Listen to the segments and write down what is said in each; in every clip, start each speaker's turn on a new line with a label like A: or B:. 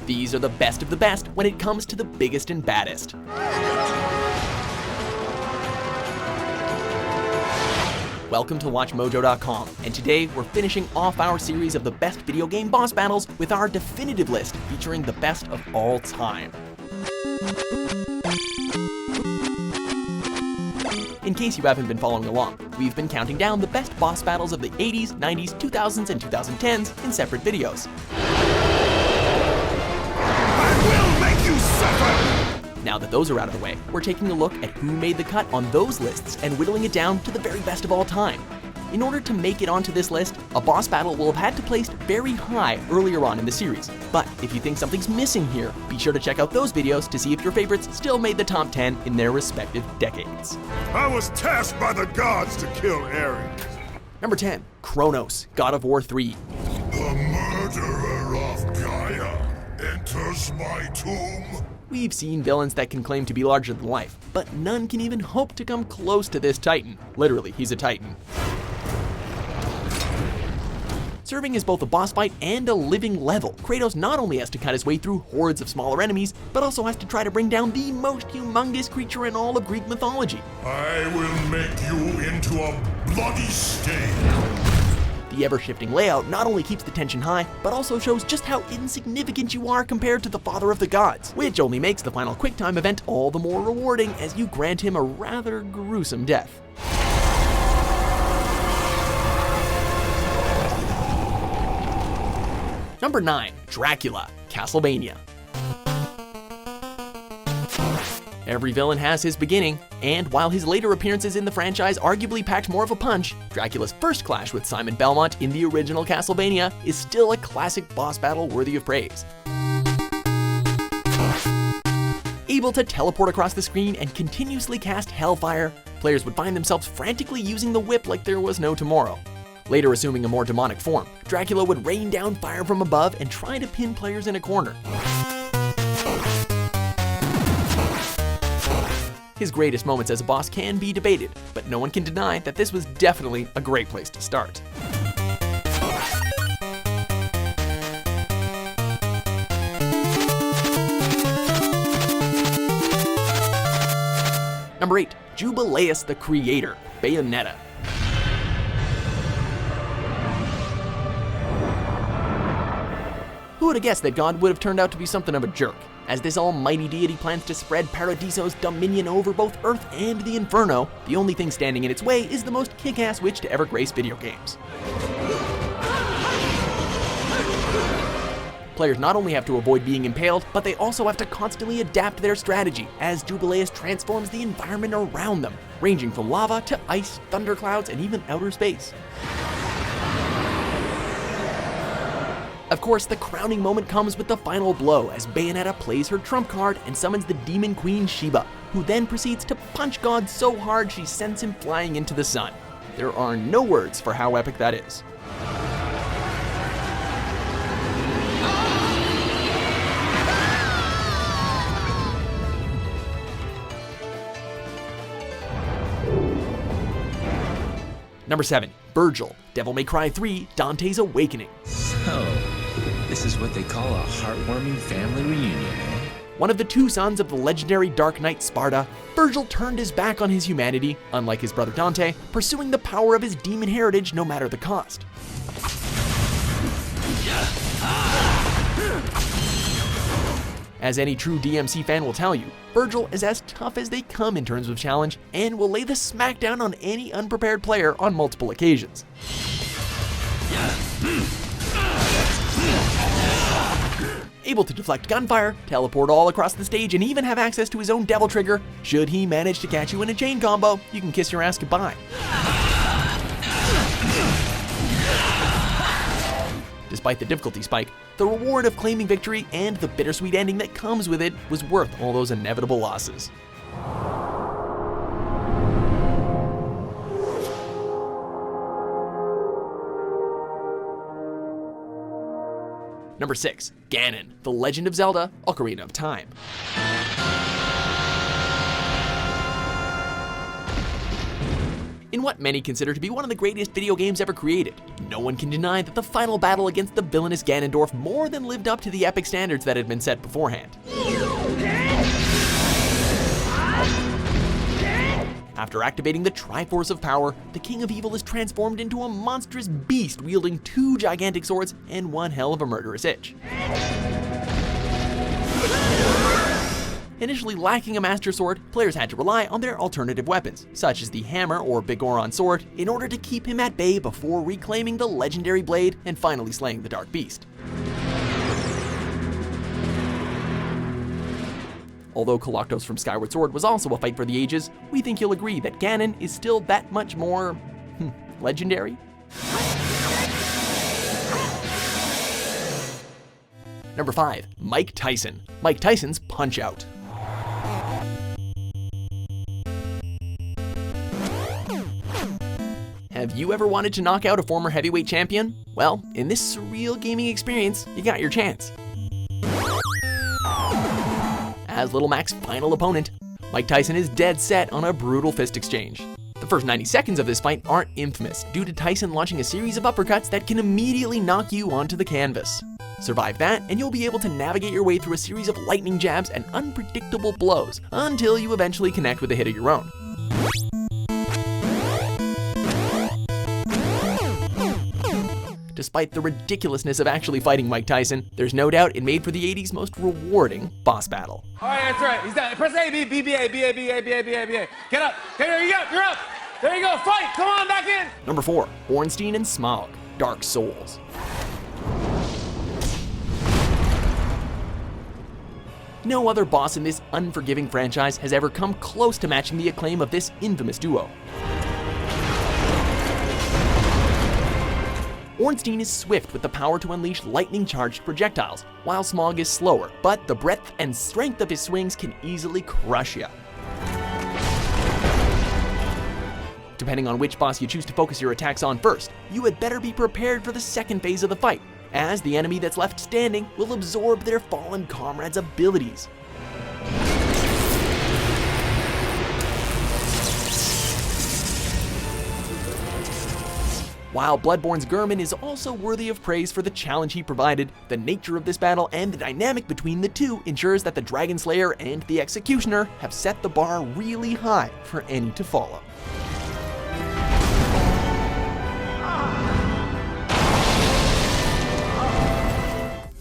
A: These are the best of the best when it comes to the biggest and baddest. Welcome to WatchMojo.com, and today we're finishing off our series of the best video game boss battles with our definitive list featuring the best of all time. In case you haven't been following along, we've been counting down the best boss battles of the 80s, 90s, 2000s, and 2010s in separate videos.
B: I will make you suffer!
A: Now that those are out of the way, we're taking a look at who made the cut on those lists and whittling it down to the very best of all time. In order to make it onto this list, a boss battle will have had to place very high earlier on in the series. But if you think something's missing here, be sure to check out those videos to see if your favorites still made the top 10 in their respective decades.
B: I was tasked by the gods to kill Ares.
A: Number 10, Chronos, God of War 3.
B: The murderer of Gaia enters my tomb.
A: We've seen villains that can claim to be larger than life, but none can even hope to come close to this titan. Literally, he's a titan. Serving as both a boss fight and a living level, Kratos not only has to cut his way through hordes of smaller enemies, but also has to try to bring down the most humongous creature in all of Greek mythology.
B: I will make you into a bloody stain.
A: The ever-shifting layout not only keeps the tension high, but also shows just how insignificant you are compared to the father of the gods, which only makes the final QuickTime event all the more rewarding as you grant him a rather gruesome death. Number 9, Dracula, Castlevania. Every villain has his beginning, and while his later appearances in the franchise arguably packed more of a punch, Dracula's first clash with Simon Belmont in the original Castlevania is still a classic boss battle worthy of praise. Able to teleport across the screen and continuously cast Hellfire, players would find themselves frantically using the whip like there was no tomorrow. Later assuming a more demonic form, Dracula would rain down fire from above and try to pin players in a corner. His greatest moments as a boss can be debated, but no one can deny that this was definitely a great place to start. Number 8, Jubileus the Creator, Bayonetta. Who would have guessed that God would have turned out to be something of a jerk? As this almighty deity plans to spread Paradiso's dominion over both Earth and the Inferno, the only thing standing in its way is the most kick-ass witch to ever grace video games. Players not only have to avoid being impaled, but they also have to constantly adapt their strategy as Jubileus transforms the environment around them, ranging from lava to ice, thunderclouds, and even outer space. Of course, the crowning moment comes with the final blow as Bayonetta plays her trump card and summons the demon queen Sheba, who then proceeds to punch God so hard she sends him flying into the sun. There are no words for how epic that is. Number 7, Virgil, Devil May Cry 3, Dante's Awakening.
C: So, this is what they call a heartwarming family reunion, eh?
A: One of the two sons of the legendary Dark Knight Sparta, Virgil turned his back on his humanity, unlike his brother Dante, pursuing the power of his demon heritage no matter the cost. As any true DMC fan will tell you, Virgil is as tough as they come in terms of challenge and will lay the smackdown on any unprepared player on multiple occasions. Able to deflect gunfire, teleport all across the stage, and even have access to his own devil trigger, should he manage to catch you in a chain combo, you can kiss your ass goodbye. Despite the difficulty spike, the reward of claiming victory and the bittersweet ending that comes with it was worth all those inevitable losses. Number 6, Ganon, The Legend of Zelda, Ocarina of Time. In what what many consider to be one of the greatest video games ever created. No one can deny that the final battle against the villainous Ganondorf more than lived up to the epic standards that had been set beforehand. After activating the Triforce of Power, the King of Evil is transformed into a monstrous beast wielding 2 gigantic swords and one hell of a murderous itch. Initially lacking a Master Sword, players had to rely on their alternative weapons, such as the Hammer or Bigoron Sword, in order to keep him at bay before reclaiming the legendary blade and finally slaying the Dark Beast. Although Colossus from Skyward Sword was also a fight for the ages, we think you'll agree that Ganon is still that much more legendary. Number 5, Mike Tyson. Mike Tyson's Punch-Out. Have you ever wanted to knock out a former heavyweight champion? Well, in this surreal gaming experience, you got your chance. As Little Mac's final opponent, Mike Tyson is dead set on a brutal fist exchange. The first 90 seconds of this fight aren't infamous due to Tyson launching a series of uppercuts that can immediately knock you onto the canvas. Survive that, and you'll be able to navigate your way through a series of lightning jabs and unpredictable blows until you eventually connect with a hit of your own. Despite the ridiculousness of actually fighting Mike Tyson, there's no doubt it made for the 80s most rewarding boss battle.
D: All right, that's right. He's down. Press A, B, B, B, A, B, A, B, A, B, A, B, A, B, A. Get up. There you go. You're up. There you go. Fight. Come on, back in.
A: Number 4, Ornstein and Smough, Dark Souls. No other boss in this unforgiving franchise has ever come close to matching the acclaim of this infamous duo. Ornstein is swift with the power to unleash lightning-charged projectiles, while Smough is slower, but the breadth and strength of his swings can easily crush you. Depending on which boss you choose to focus your attacks on first, you had better be prepared for the second phase of the fight, as the enemy that's left standing will absorb their fallen comrade's abilities. While Bloodborne's Gehrman is also worthy of praise for the challenge he provided, the nature of this battle and the dynamic between the two ensures that the Dragon Slayer and the Executioner have set the bar really high for any to follow.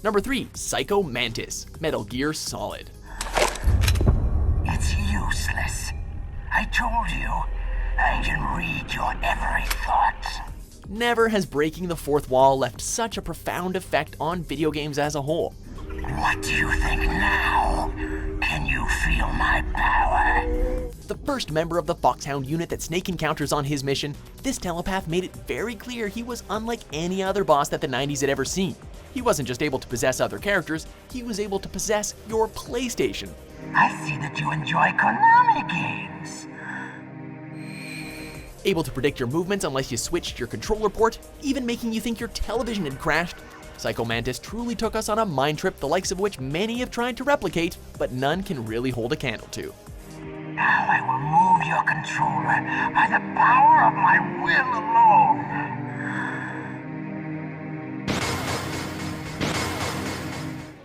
A: Number 3, Psycho Mantis, Metal Gear Solid.
E: It's useless. I told you, I can read your every thought.
A: Never has breaking the fourth wall left such a profound effect on video games as a whole.
E: What do you think now? Can you feel my power?
A: The first member of the Foxhound unit that Snake encounters on his mission, this telepath made it very clear he was unlike any other boss that the 90s had ever seen. He wasn't just able to possess other characters, he was able to possess your PlayStation.
E: I see that you enjoy Konami games.
A: Able to predict your movements unless you switched your controller port, even making you think your television had crashed, Psycho Mantis truly took us on a mind trip the likes of which many have tried to replicate, but none can really hold a candle to.
E: Now I will move your controller by the power of my will alone.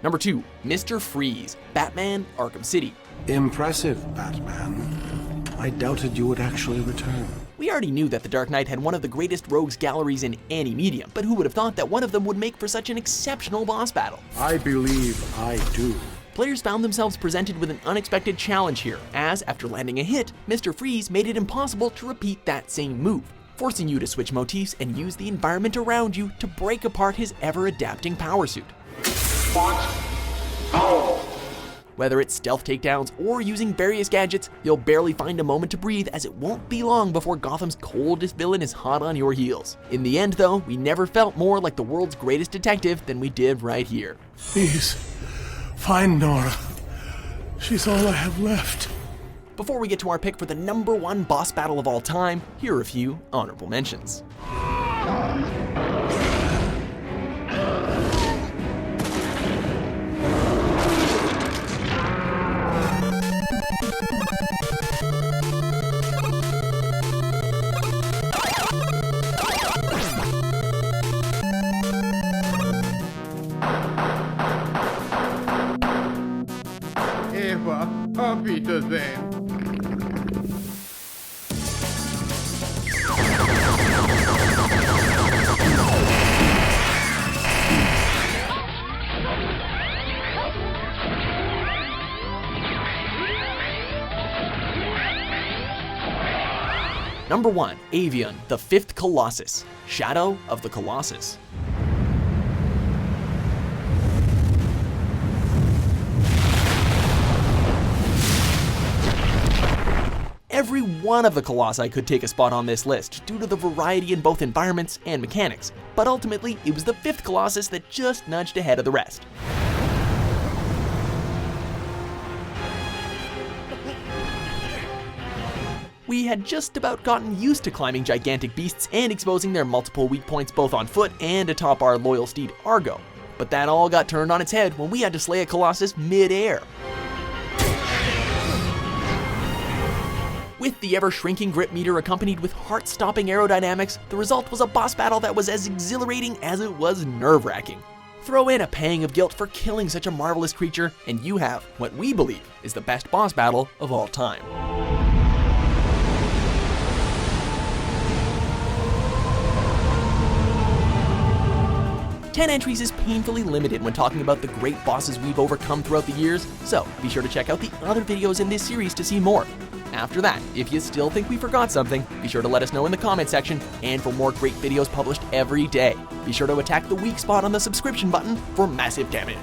A: Number 2, Mr. Freeze, Batman Arkham City.
F: Impressive, Batman. I doubted you would actually return.
A: We already knew that the Dark Knight had one of the greatest rogues galleries in any medium, but who would have thought that one of them would make for such an exceptional boss battle?
F: I believe I do.
A: Players found themselves presented with an unexpected challenge here, as after landing a hit, Mr. Freeze made it impossible to repeat that same move, forcing you to switch motifs and use the environment around you to break apart his ever-adapting power suit. Whether it's stealth takedowns or using various gadgets, you'll barely find a moment to breathe, as it won't be long before Gotham's coldest villain is hot on your heels. In the end though, we never felt more like the world's greatest detective than we did right here.
F: Please, find Nora. She's all I have left.
A: Before we get to our pick for the number 1 boss battle of all time, here are a few honorable mentions.
G: Auf Wiedersehen.
A: Number 1. Avian, the fifth Colossus. Shadow of the Colossus. Every one of the Colossi could take a spot on this list due to the variety in both environments and mechanics, but ultimately it was the fifth Colossus that just nudged ahead of the rest. We had just about gotten used to climbing gigantic beasts and exposing their multiple weak points both on foot and atop our loyal steed Argo, but that all got turned on its head when we had to slay a Colossus mid-air. With the ever-shrinking grip meter accompanied with heart-stopping aerodynamics, the result was a boss battle that was as exhilarating as it was nerve-wracking. Throw in a pang of guilt for killing such a marvelous creature, and you have what we believe is the best boss battle of all time. 10 entries is painfully limited when talking about the great bosses we've overcome throughout the years, so be sure to check out the other videos in this series to see more. After that, if you still think we forgot something, be sure to let us know in the comment section, and for more great videos published every day, be sure to attack the weak spot on the subscription button for massive damage.